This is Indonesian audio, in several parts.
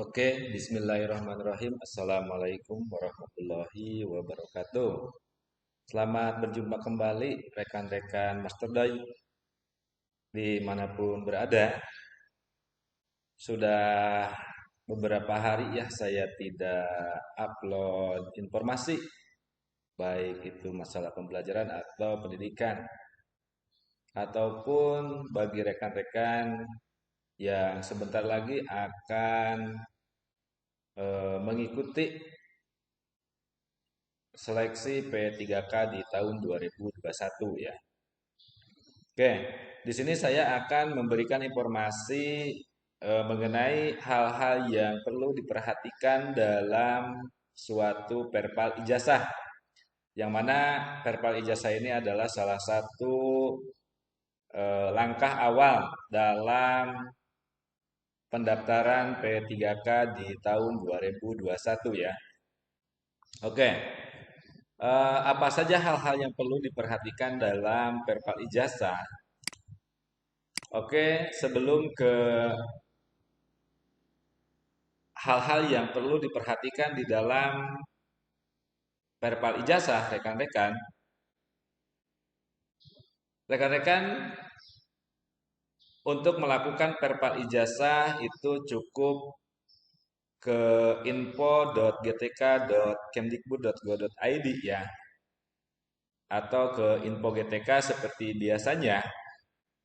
Oke, bismillahirrahmanirrahim. Assalamualaikum warahmatullahi wabarakatuh. Selamat berjumpa kembali rekan-rekan Master Day dimanapun berada. Sudah beberapa hari ya saya tidak upload informasi, baik itu masalah pembelajaran atau pendidikan, ataupun bagi rekan-rekan yang sebentar lagi akan mengikuti seleksi P3K di tahun 2021 ya. Oke, di sini saya akan memberikan informasi mengenai hal-hal yang perlu diperhatikan dalam suatu perpal ijazah. Yang mana perpal ijazah ini adalah salah satu langkah awal dalam pendaftaran P3K di tahun 2021 ya. Oke, apa saja hal-hal yang perlu diperhatikan dalam perpal ijazah? Oke, sebelum ke hal-hal yang perlu diperhatikan di dalam perpal ijazah, rekan-rekan untuk melakukan perpal ijazah itu cukup ke info.gtk.kemdikbud.go.id ya, atau ke info GTK seperti biasanya.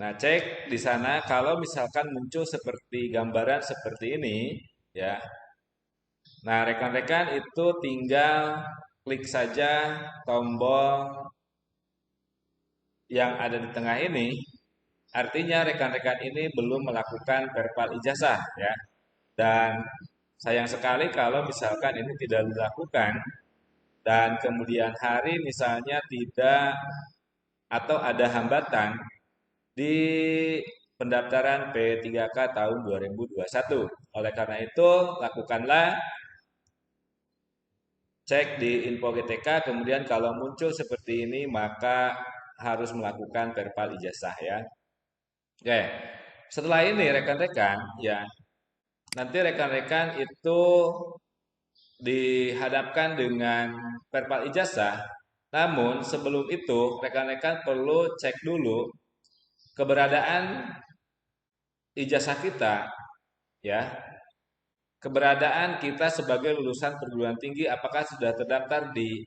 Nah, cek di sana kalau misalkan muncul seperti gambaran seperti ini ya. Nah, rekan-rekan itu tinggal klik saja tombol yang ada di tengah ini. Artinya rekan-rekan ini belum melakukan perpal ijazah ya. Dan sayang sekali kalau misalkan ini tidak dilakukan dan kemudian hari misalnya tidak atau ada hambatan di pendaftaran P3K tahun 2021. Oleh karena itu, lakukanlah cek di info GTK, kemudian kalau muncul seperti ini maka harus melakukan perpal ijazah ya. Oke, setelah ini rekan-rekan ya, nanti rekan-rekan itu dihadapkan dengan perpal ijazah. Namun sebelum itu rekan-rekan perlu cek dulu keberadaan ijazah kita ya. Keberadaan kita sebagai lulusan perguruan tinggi apakah sudah terdaftar di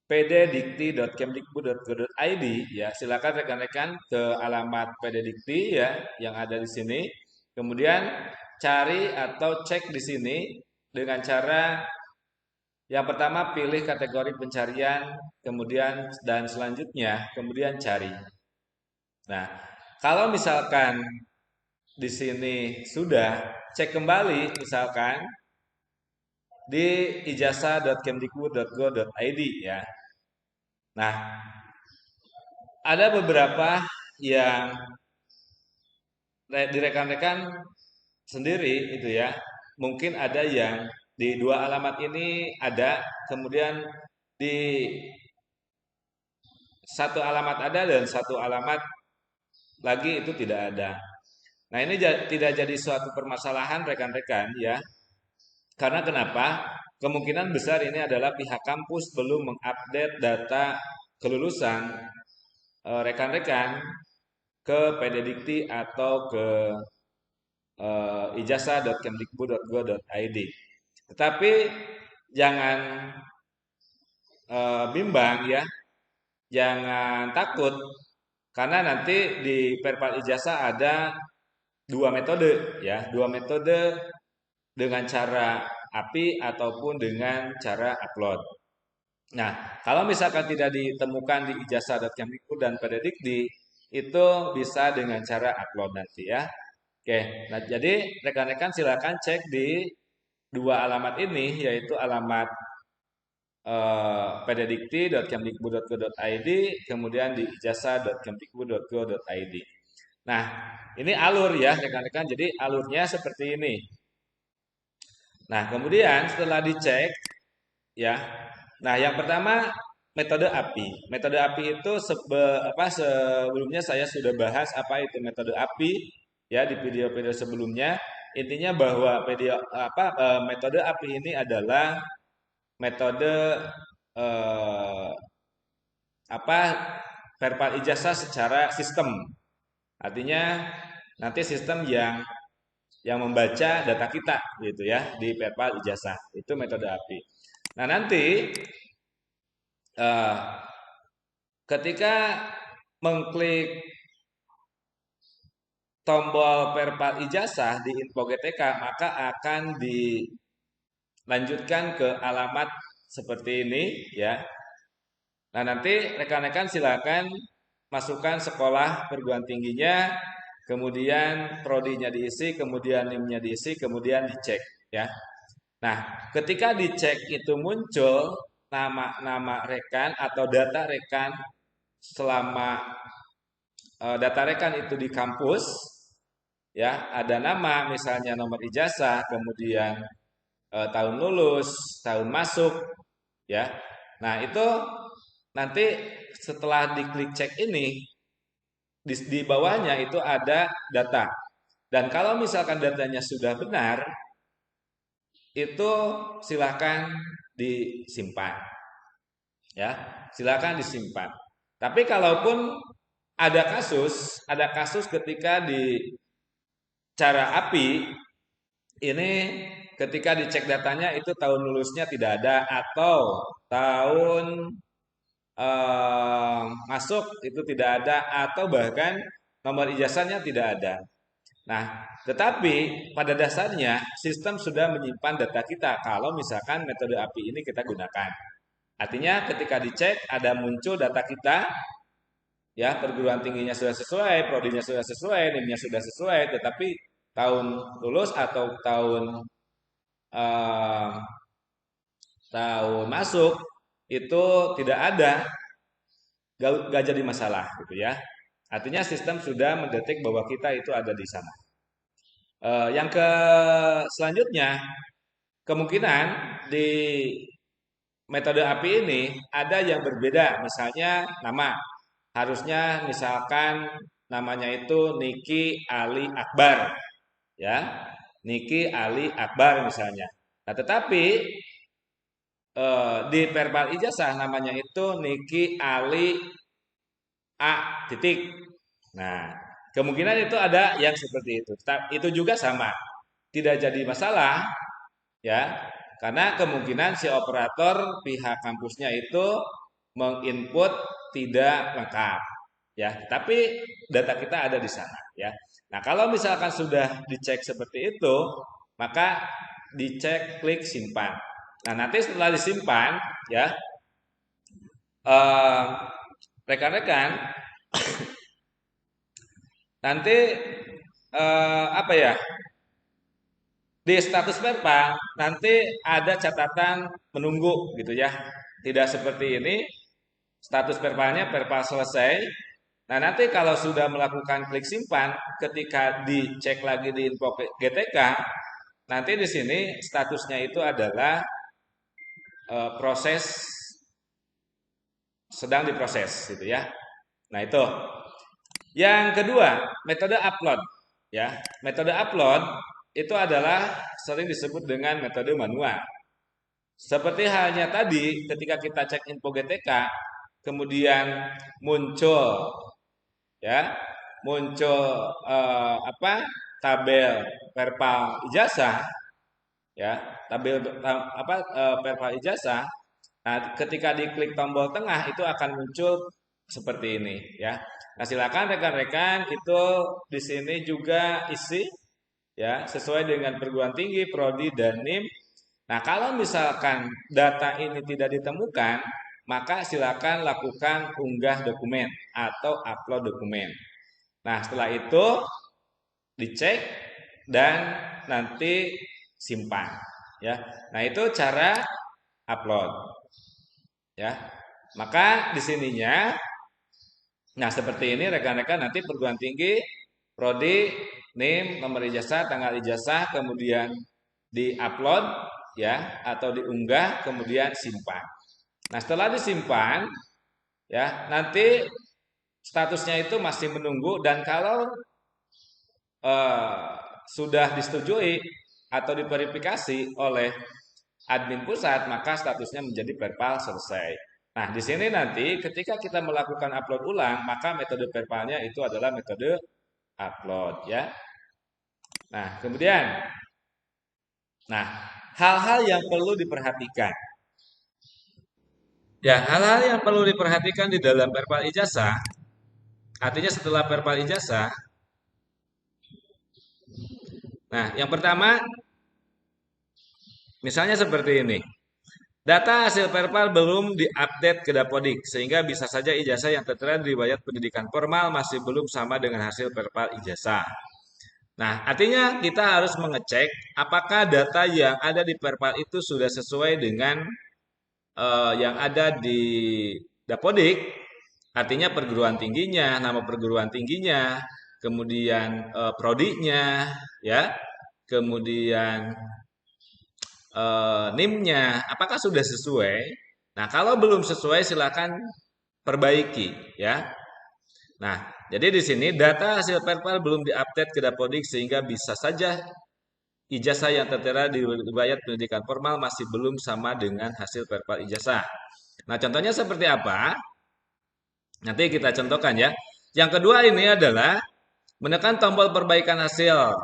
pddikti.kemdikbud.go.id ya. Silakan rekan-rekan ke alamat pddikti ya yang ada di sini. Kemudian cari atau cek di sini dengan cara yang pertama pilih kategori pencarian, kemudian dan selanjutnya kemudian cari. Nah, kalau misalkan di sini sudah cek kembali misalkan di ijazah.kemdikbud.go.id ya. Nah, ada beberapa yang di rekan-rekan sendiri itu ya. Mungkin ada yang di dua alamat ini ada, kemudian di satu alamat ada dan satu alamat lagi itu tidak ada. Nah, ini tidak jadi suatu permasalahan rekan-rekan ya. Karena kenapa? Kemungkinan besar ini adalah pihak kampus belum mengupdate data kelulusan rekan-rekan ke PDDikti atau ke ijazah.kemdikbud.go.id. Tetapi jangan bimbang ya, jangan takut karena nanti di perpal ijazah ada dua metode ya, dua metode dengan cara API ataupun dengan cara upload. Nah, kalau misalkan tidak ditemukan di ijazah.kemdikbud dan PDDikti, itu bisa dengan cara upload nanti ya. Oke, nah jadi rekan-rekan silakan cek di dua alamat ini, yaitu alamat pddikti.kemdikbud.go.id, kemudian di ijazah.kemdikbud.go.id. Nah, ini alur ya rekan-rekan, jadi alurnya seperti ini. Nah, kemudian setelah dicek, ya, nah yang pertama metode API. Metode API itu sebelumnya saya sudah bahas apa itu metode API ya di video-video sebelumnya. intinya bahwa metode API ini adalah metode eh, apa verbal ijazah secara sistem. Artinya nanti sistem yang membaca data kita gitu ya di verbal ijazah. Itu metode API. Nah, nanti eh, ketika mengklik tombol verbal ijazah di info GTK, maka akan dilanjutkan ke alamat seperti ini ya. Nah, nanti rekan-rekan silakan masukkan sekolah perguruan tingginya, kemudian prodinya diisi, kemudian NIM-nya diisi, kemudian dicek ya. Nah, ketika dicek itu muncul nama-nama rekan atau data rekan selama data rekan itu di kampus ya, ada nama misalnya nomor ijazah, kemudian tahun lulus, tahun masuk ya. Nah, itu nanti setelah diklik cek ini di bawahnya itu ada data. Dan kalau misalkan datanya sudah benar, itu silakan disimpan. Ya, silakan disimpan. Tapi kalaupun ada kasus ketika di cara API ini ketika dicek datanya itu tahun lulusnya tidak ada atau tahun masuk itu tidak ada atau bahkan nomor ijazahnya tidak ada. Nah, tetapi pada dasarnya sistem sudah menyimpan data kita kalau misalkan metode API ini kita gunakan. Artinya ketika dicek ada muncul data kita, ya perguruan tingginya sudah sesuai, prodinya sudah sesuai, NIM-nya sudah sesuai, tetapi tahun lulus atau eh, tahun masuk itu tidak ada, gak jadi masalah gitu ya. Artinya sistem sudah mendetek bahwa kita itu ada di sana. Yang selanjutnya kemungkinan di metode API ini ada yang berbeda, misalnya nama. Harusnya misalkan namanya itu Niki Ali Akbar, ya. Niki Ali Akbar misalnya. Nah, tetapi di verbal ijazah namanya itu Niki Ali A titik. Nah, kemungkinan itu ada yang seperti itu. Itu juga sama. Tidak jadi masalah ya. Karena kemungkinan si operator pihak kampusnya itu menginput tidak lengkap ya. Tapi data kita ada di sana ya. Nah, kalau misalkan sudah dicek seperti itu, maka dicek klik simpan. Nah, nanti setelah disimpan ya eh, rekan-rekan nanti apa ya? Di status verpa nanti ada catatan menunggu gitu ya. Tidak seperti ini, status verpanya verpa selesai. Nah, nanti kalau sudah melakukan klik simpan, ketika dicek lagi di info GTK, nanti di sini statusnya itu adalah proses sedang diproses gitu ya. Nah, itu. Yang kedua, metode upload ya. Metode upload itu adalah sering disebut dengan metode manual. Seperti halnya tadi ketika kita cek info GTK, kemudian muncul ya, muncul tabel verbal ijazah ya, tabel verbal ijazah. Nah, ketika diklik tombol tengah itu akan muncul seperti ini ya. Nah, silakan rekan-rekan itu di sini juga isi ya sesuai dengan perguruan tinggi, prodi dan NIM. Nah, kalau misalkan data ini tidak ditemukan, maka silakan lakukan unggah dokumen atau upload dokumen. Nah, setelah itu dicek dan nanti simpan ya. Nah, itu cara upload ya. Maka di sininya nah seperti ini rekan-rekan nanti perguruan tinggi, prodi, NIM, nomor ijazah, tanggal ijazah, kemudian di-upload ya atau diunggah kemudian simpan. Nah, setelah disimpan ya nanti statusnya itu masih menunggu dan kalau eh, sudah disetujui atau diverifikasi oleh admin pusat, maka statusnya menjadi perpal selesai. Nah, di sini nanti ketika kita melakukan upload ulang, maka metode perpalnya itu adalah metode upload ya. Nah, kemudian hal-hal yang perlu diperhatikan. Ya, hal-hal yang perlu diperhatikan di dalam perpal ijazah, artinya setelah perpal ijazah. Nah, yang pertama, misalnya seperti ini. Data hasil perpal belum diupdate ke Dapodik, sehingga bisa saja ijazah yang tertera di riwayat pendidikan formal masih belum sama dengan hasil perpal ijazah. Nah, artinya kita harus mengecek apakah data yang ada di perpal itu sudah sesuai dengan yang ada di Dapodik, artinya perguruan tingginya, nama perguruan tingginya, kemudian prodinya, ya, kemudian NIM-nya, apakah sudah sesuai? Nah, kalau belum sesuai silakan perbaiki, ya. Nah, jadi di sini data hasil perpal belum diupdate ke Dapodik sehingga bisa saja ijazah yang tertera di riwayat pendidikan formal masih belum sama dengan hasil perpal ijazah. Nah, contohnya seperti apa? Nanti kita contohkan ya. Yang kedua ini adalah menekan tombol perbaikan hasil.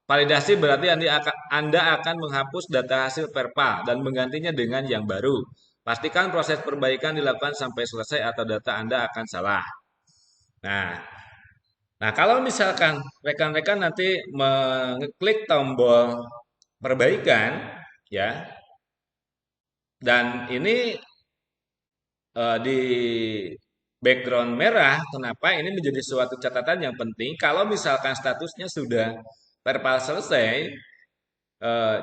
Validasi berarti Anda akan menghapus data hasil perpal dan menggantinya dengan yang baru. Pastikan proses perbaikan dilakukan sampai selesai atau data Anda akan salah. Nah, kalau misalkan rekan-rekan nanti mengeklik tombol perbaikan, ya, dan ini di background merah, kenapa ini menjadi suatu catatan yang penting? Kalau misalkan statusnya sudah perpal selesai,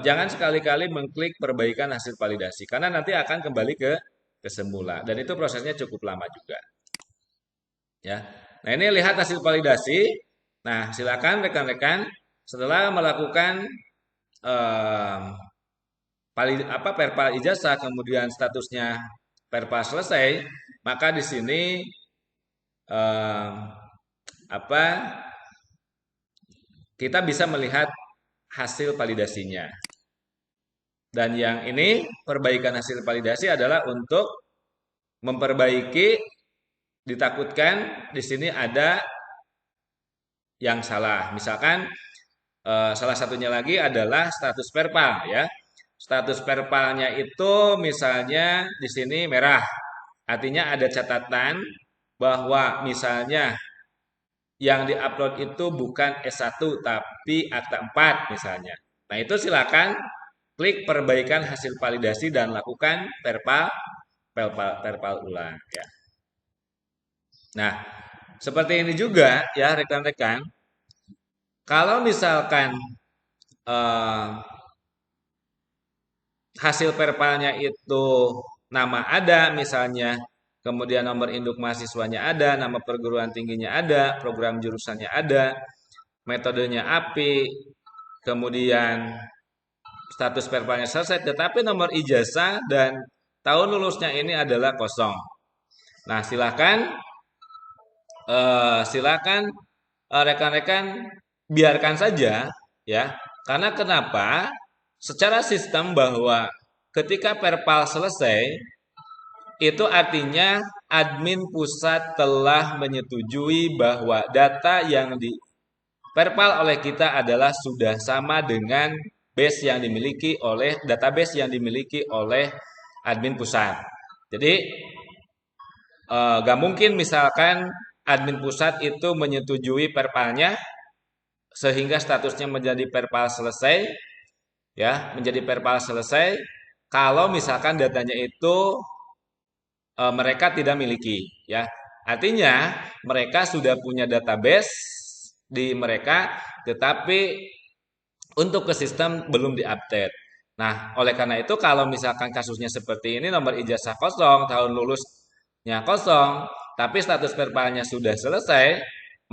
jangan sekali-kali mengklik perbaikan hasil validasi karena nanti akan kembali ke semula dan itu prosesnya cukup lama juga. Ya. Nah, ini lihat hasil validasi. Nah, silakan rekan-rekan setelah melakukan perpal ijazah kemudian statusnya perpal selesai, maka di sini kita bisa melihat hasil validasinya. Dan yang ini perbaikan hasil validasi adalah untuk memperbaiki, ditakutkan di sini ada yang salah. Misalkan salah satunya lagi adalah status perpal ya. Status perpalnya itu misalnya di sini merah. Artinya ada catatan bahwa misalnya yang diupload itu bukan S1 tapi akta 4 misalnya. Nah, itu silakan klik perbaikan hasil validasi dan lakukan perpal ulang ya. Nah, seperti ini juga ya rekan-rekan. Kalau misalkan hasil perpalnya itu nama ada misalnya, kemudian nomor induk mahasiswanya ada, nama perguruan tingginya ada, program jurusannya ada, metodenya API, kemudian status perpalnya selesai, tetapi nomor ijazah dan tahun lulusnya ini adalah kosong. Nah, silakan rekan-rekan biarkan saja ya. Karena kenapa? Secara sistem bahwa ketika perpal selesai itu artinya admin pusat telah menyetujui bahwa data yang di perpal oleh kita adalah sudah sama dengan database yang dimiliki oleh admin pusat. Jadi gak mungkin misalkan admin pusat itu menyetujui perpalnya sehingga statusnya menjadi perpal selesai, ya, menjadi perpal selesai. Kalau misalkan datanya itu mereka tidak miliki, ya, artinya mereka sudah punya database di mereka, tetapi untuk ke sistem belum diupdate. Nah, oleh karena itu kalau misalkan kasusnya seperti ini nomor ijazah kosong, tahun lulusnya kosong, tapi status perpalnya sudah selesai,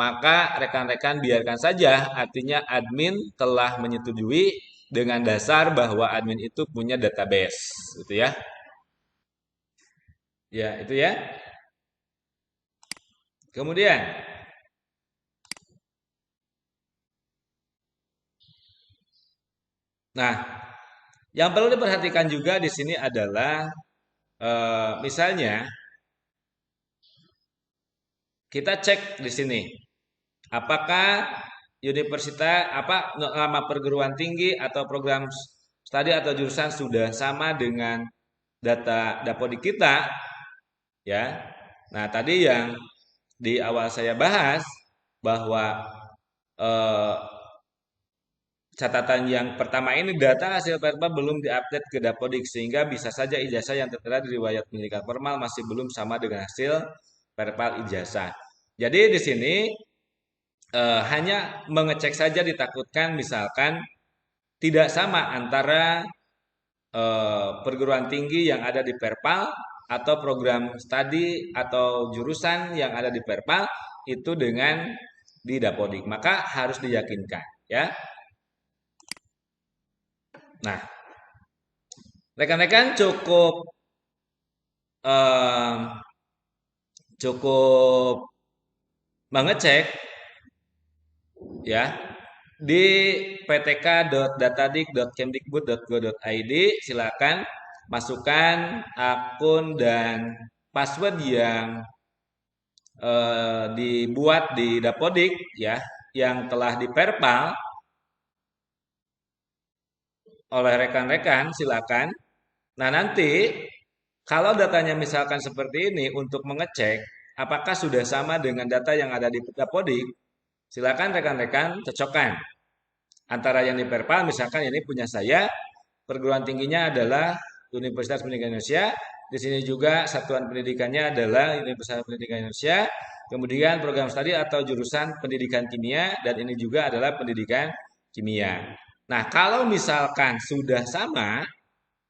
maka rekan-rekan biarkan saja, artinya admin telah menyetujui dengan dasar bahwa admin itu punya database, gitu ya. Ya, itu ya. Kemudian Nah, yang perlu diperhatikan juga di sini adalah misalnya kita cek di sini apakah universitas apa nama perguruan tinggi atau program studi atau jurusan sudah sama dengan data Dapodik kita ya. Nah, tadi yang di awal saya bahas bahwa eh, catatan yang pertama ini data hasil perpa belum diupdate ke Dapodik sehingga bisa saja ijazah yang tertera di riwayat pendidikan formal masih belum sama dengan hasil perpal ijazah. Jadi di sini hanya mengecek saja ditakutkan misalkan tidak sama antara perguruan tinggi yang ada di perpal atau program studi atau jurusan yang ada di perpal itu dengan di Dapodik. Maka harus diyakinkan ya. Nah, rekan-rekan eh, cukup mengecek ya di ptk.datadik.kemdikbud.go.id. Silakan masukkan akun dan password yang dibuat di Dapodik ya yang telah diperpal oleh rekan-rekan, silakan. Nah, nanti kalau datanya misalkan seperti ini untuk mengecek apakah sudah sama dengan data yang ada di Dapodik, silakan rekan-rekan cocokkan antara yang di Perpal, misalkan ini punya saya, perguruan tingginya adalah Universitas Pendidikan Indonesia, di sini juga satuan pendidikannya adalah Universitas Pendidikan Indonesia, kemudian program studi atau jurusan pendidikan kimia, dan ini juga adalah pendidikan kimia. Nah, kalau misalkan sudah sama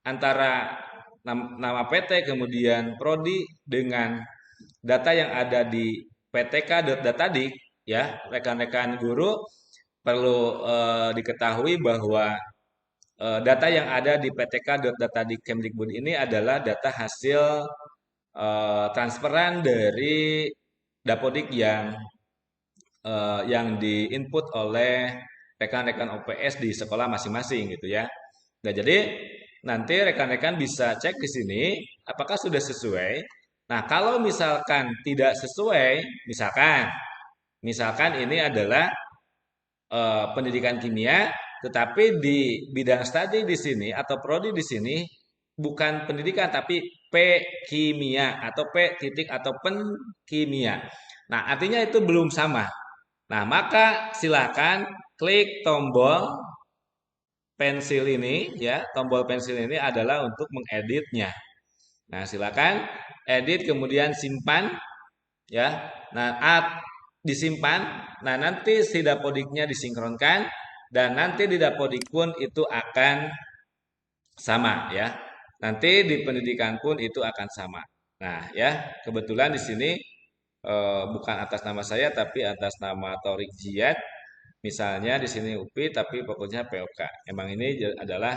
antara nama PT kemudian prodi dengan data yang ada di ptk.datadik ya, rekan-rekan guru perlu diketahui bahwa data yang ada di ptk.datadik Kemdikbud ini adalah data hasil transferan dari Dapodik yang diinput oleh rekan-rekan OPS di sekolah masing-masing gitu ya. Nah, jadi nanti rekan-rekan bisa cek di sini apakah sudah sesuai. Nah, kalau misalkan tidak sesuai, misalkan ini adalah pendidikan kimia, tetapi di bidang studi di sini atau prodi di sini bukan pendidikan tapi P kimia atau P titik atau pen kimia. Nah, artinya itu belum sama. Nah, maka silakan klik tombol pensil ini ya. Tombol pensil ini adalah untuk mengeditnya. Nah, silakan edit kemudian simpan ya. Nah, disimpan. Nah, nanti si Dapodiknya disinkronkan dan nanti di Dapodik pun itu akan sama ya. Nanti di pendidikan pun itu akan sama. Nah, ya, kebetulan di sini bukan atas nama saya tapi atas nama Torik Jiyad. Misalnya di sini UPI tapi pokoknya POK. Emang ini adalah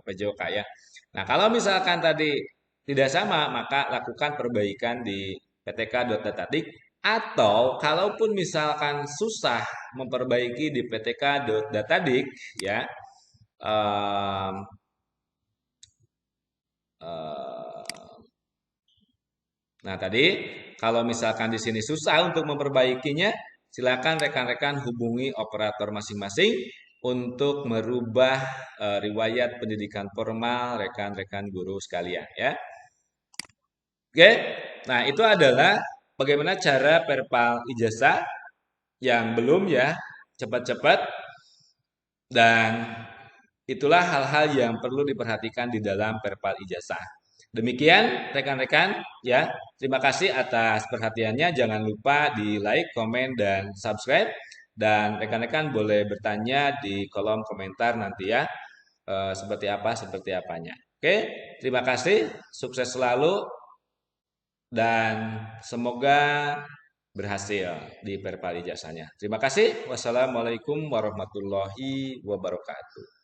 PJOK ya. Nah, kalau misalkan tadi tidak sama, maka lakukan perbaikan di ptk.datadik atau kalaupun misalkan susah memperbaiki di ptk.datadik ya. em, eh, nah, tadi kalau misalkan di sini susah untuk memperbaikinya, silakan rekan-rekan hubungi operator masing-masing untuk merubah riwayat pendidikan formal rekan-rekan guru sekalian ya. Oke. Nah, itu adalah bagaimana cara perpal ijazah yang belum ya, cepat-cepat dan itulah hal-hal yang perlu diperhatikan di dalam perpal ijazah. Demikian rekan-rekan ya. Terima kasih atas perhatiannya. Jangan lupa di like, komen, dan subscribe. Dan rekan-rekan boleh bertanya di kolom komentar nanti ya. Seperti apanya. Oke, terima kasih. Sukses selalu. Dan semoga berhasil di perpal ijazahnya. Terima kasih. Wassalamualaikum warahmatullahi wabarakatuh.